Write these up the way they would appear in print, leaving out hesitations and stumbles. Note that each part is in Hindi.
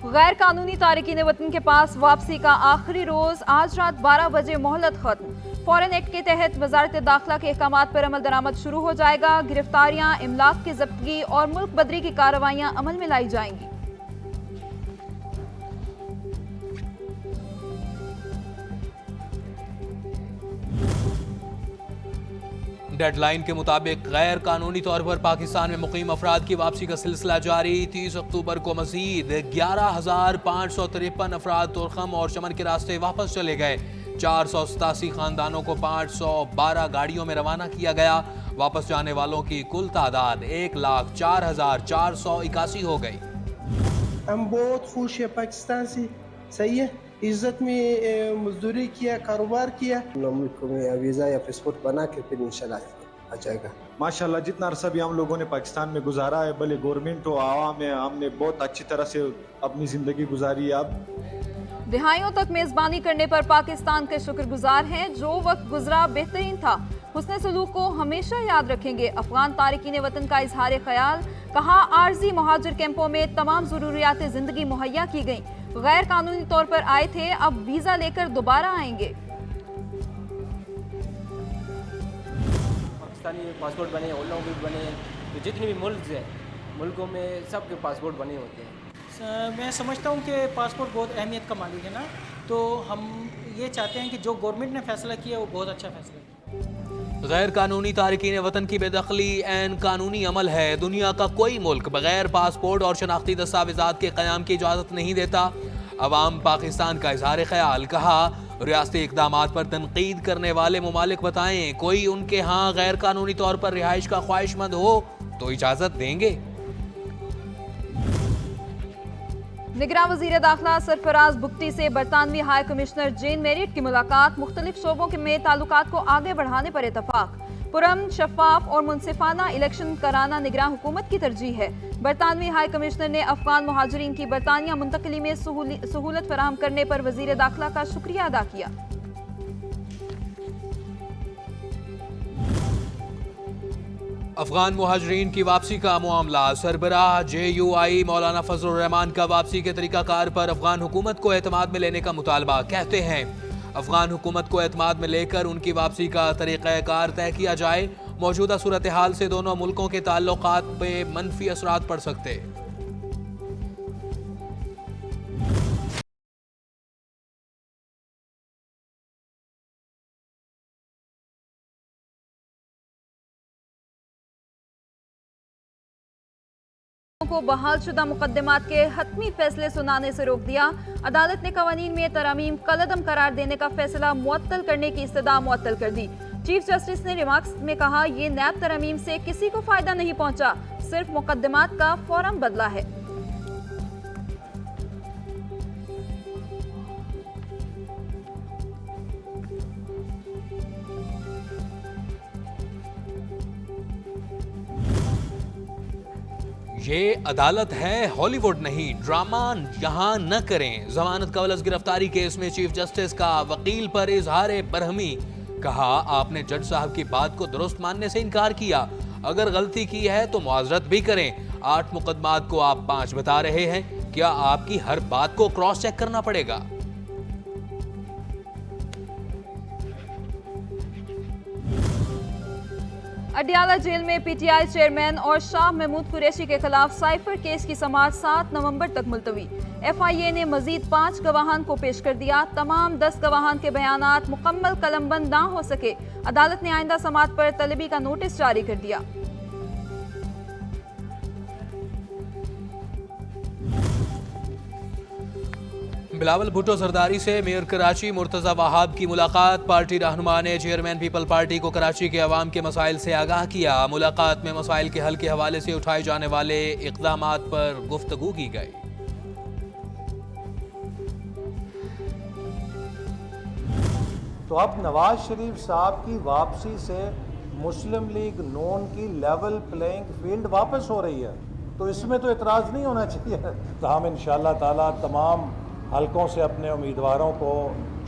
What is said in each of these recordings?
गैर कानूनी तारकीन वतन के पास वापसी का आखिरी रोज आज रात 12 बजे मोहलत खत्म। फॉरेन एक्ट के तहत वजारत दाखिला के अहकामात पर अमल दरामद शुरू हो जाएगा। गिरफ्तारियां, इमलाक की जब्तगी और मुल्क बदरी की कार्रवाइयां अमल में लाई जाएंगी। डेडलाइन के मुताबिक गैर कानूनी तौर पर पाकिस्तान में मुकीम अफराद की वापसी का सिलसिला जारी। 30 अक्टूबर को मजीद 11,553 अफराद तुर्खम और चमन के रास्ते वापस चले गए। 487 खानदानों को 512 गाड़ियों में रवाना किया गया। वापस जाने वालों की कुल तादाद 1,04,481 हो गई। हम बहुत खुश है पाकिस्तान से। सही है, इज्जत में मजदूरी किया, कारोबार किया। मुल्क में वीज़ा या पासपोर्ट बना के फिर इंशाल्लाह आ जाएगा। माशाल्लाह जितना अरसा भी हम लोगों ने पाकिस्तान में गुजारा है, भले गवर्नमेंट हो आवाम है, हमने बहुत अच्छी तरह से अपनी ज़िंदगी गुजारी है। अब दिहाइयों तक मेजबानी करने पर पाकिस्तान के शुक्रगुजार हैं। जो वक्त गुजरा बेहतरीन था, हुस्न सलूक को हमेशा याद रखेंगे। अफगान तारकीन वतन का इजहार ख्याल। कहा, आर्जी मुहाजिर कैंपों में तमाम जरूरियात जिंदगी मुहैया की गई। गैर कानूनी तौर पर आए थे, अब वीजा लेकर दोबारा आएंगे। पाकिस्तानी पासपोर्ट बने, ओलंपिक बने, तो जितने भी मुल्कों में सबके पासपोर्ट बने होते हैं। मैं समझता हूँ कि पासपोर्ट बहुत अहमियत का मालिक है ना, तो हम ये चाहते हैं कि जो गवर्नमेंट ने फैसला किया वो बहुत अच्छा फैसला किया। गैर कानूनी तारकीन वतन की बेदखली एन कानूनी अमल है। दुनिया का कोई मुल्क बगैर पासपोर्ट और शनाख्ती दस्तावेजात के क़याम की इजाज़त नहीं देता। अवाम पाकिस्तान का इजहार ख्याल। कहा, रियासती इक़दामात पर तनकीद करने वाले ममालिक बताएं, कोई उनके यहाँ गैर कानूनी तौर पर रिहाइश का ख्वाहिशमंद हो तो इजाज़त देंगे। निगरान वज़ीर दाखिला सरफराज बुख्ती से बरतानवी हाई कमिश्नर जेन मेरिट की मुलाकात। मुख्तलिफ शोबों में ताल्लुकात को आगे बढ़ाने पर इतफाक। पुरअमन, शफाफ और मुनसिफाना इलेक्शन कराना निगरान हुकूमत की तरजीह है। बरतानवी हाई कमिश्नर ने अफगान मुहाजिरीन की बरतानिया मुंतकली में सहूलत फराहम करने पर वज़ीर दाखिला का शुक्रिया अदा किया। अफगान मुहाजिरीन की वापसी का मामला। सरबराह JUI मौलाना फजलुर रहमान का वापसी के तरीकाकार पर अफगान हुकूमत को एतमाद में लेने का मुतालबा। कहते हैं, अफगान हुकूमत को एतमाद में लेकर उनकी वापसी का तरीक़ाकार तय किया जाए। मौजूदा सूरत हाल से दोनों मुल्कों के ताल्लुकात पे मनफी असरात पड़ सकते। को बहालशुदा मुकदमात के हतमी फैसले सुनाने से रोक दिया। अदालत ने कवानीन में तरमीम कलअदम करार देने का फैसला मुअत्तल करने की इस्तदा मुअत्तल कर दी। चीफ जस्टिस ने रिमार्क्स में कहा, ये नैब तरमीम से किसी को फायदा नहीं पहुंचा, सिर्फ मुकदमात का फॉर्म बदला है। ये अदालत है, हॉलीवुड नहीं। ड्रामा यहाँ न करें। जमानत कवलस गिरफ्तारी केस में चीफ जस्टिस का वकील पर इजहार बरहमी। कहा, आपने जज साहब की बात को दुरुस्त मानने से इनकार किया। अगर गलती की है तो मुआजरत भी करें। 8 मुकदमात को आप 5 बता रहे हैं। क्या आपकी हर बात को क्रॉस चेक करना पड़ेगा? अडियाला जेल में PTI चेयरमैन और शाह महमूद कुरैशी के खिलाफ साइफर केस की समाअत 7 नवंबर तक मुलतवी। FIA ने मजीद 5 गवाहान को पेश कर दिया। तमाम 10 गवाहान के बयानात मुकम्मल कलमबंद ना हो सके। अदालत ने आइंदा समाअत पर तलबी का नोटिस जारी कर दिया। बिलावल भुट्टो जरदारी से मेयर कराची मुर्तजा वहाब की मुलाकात। पार्टी रहनुमा ने चेयरमैन पीपल पार्टी को कराची के अवाम के मसाइल से आगाह किया। मुलाकात में मसाइल के हल के हवाले से उठाए जाने वाले इक़दामात पर गुफ्तगू की गई। तो अब नवाज शरीफ साहब की वापसी से मुस्लिम लीग नून की लेवल प्लेइंग फील्ड वापस हो रही है, तो इसमें तो एतराज़ नहीं होना चाहिए। तो हम इंशाअल्लाह ताला तमाम हलकों से अपने उम्मीदवारों को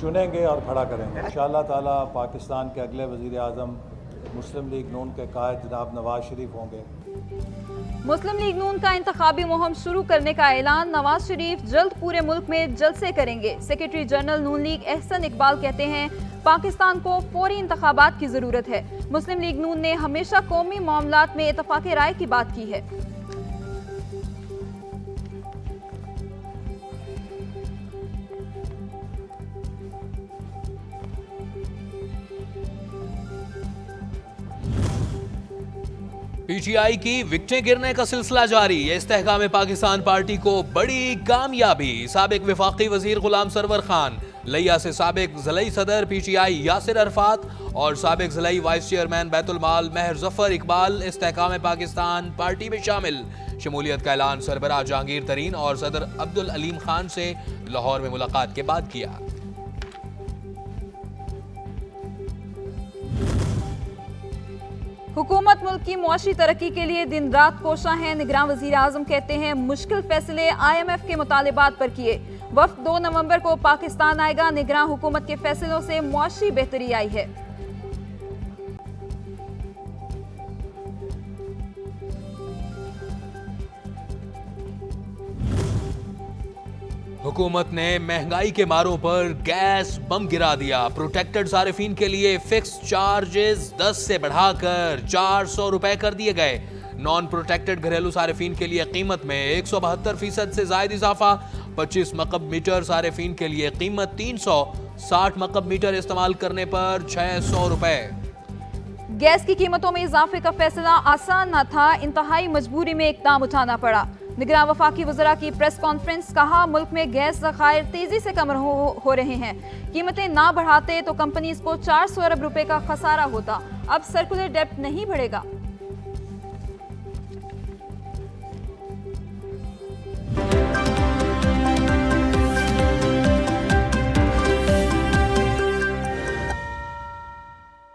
चुनेंगे और खड़ा करेंगे। इंशाअल्लाह ताला पाकिस्तान के अगले वज़ीर आज़म मुस्लिम लीग नून के कायद जनाब नवाज शरीफ होंगे। मुस्लिम लीग नून का इंतखाबी मुहिम शुरू करने का ऐलान, नवाज शरीफ जल्द पूरे मुल्क में जलसे करेंगे। सेक्रेटरी जनरल नून लीग एहसन इकबाल कहते हैं पाकिस्तान को फौरी इंतखाबात की जरूरत है। मुस्लिम लीग नून ने हमेशा कौमी मामलात में इत्तफाक राय की बात की है। पीटीआई की विकेटें गिरने का सिलसिला जारी। इस्तेहकाम पाकिस्तान पार्टी को बड़ी कामयाबी। साबिक वफाकी वजीर गुलाम सरवर खान, लिया से साबिक ज़िलाई सदर पीटीआई यासिर अरफात और साबिक ज़िलाई वाइस चेयरमैन बैतुल माल महर जफर इकबाल इस्तेहकाम पाकिस्तान पार्टी में शामिल। शमूलियत का ऐलान सरबराह जहांगीर तरीन और सदर अब्दुल अलीम खान से लाहौर में मुलाकात के बाद किया। हुकूमत मुल्क की मुआशी तरक्की के लिए दिन रात कोशा है। निगरान वजीर आजम कहते हैं मुश्किल फैसले IMF के मुतालिबात पर किए। वफ्द 2 नवंबर को पाकिस्तान आएगा। निगरान हुकूमत के फैसलों से मुआशी बेहतरी आई है। हुकूमत ने महंगाई के मारों पर गैस बम गिरा दिया। प्रोटेक्टेड सारिफीन के लिए फिक्स चार्जेस 10 से बढ़ाकर 400 रुपए कर दिए गए। नॉन प्रोटेक्टेड घरेलू सारिफीन के लिए कीमत में 172% से ज्यादा इजाफा। 25 मकब मीटर सारिफीन के लिए कीमत 300, 60 मकब मीटर इस्तेमाल करने पर 600 रुपए। गैस की कीमतों में इजाफे का फैसला आसान न था, इंतहाई मजबूरी में इकदाम उठाना पड़ा। निगरान वफाकी वज़रा की प्रेस कॉन्फ्रेंस, कहा मुल्क में गैस ज़खायर तेजी से कम हो रहे हैं। कीमतें ना बढ़ाते तो कंपनीज को 400 अरब रुपए का खसारा होता। अब सर्कुलर डेब्ट नहीं बढ़ेगा।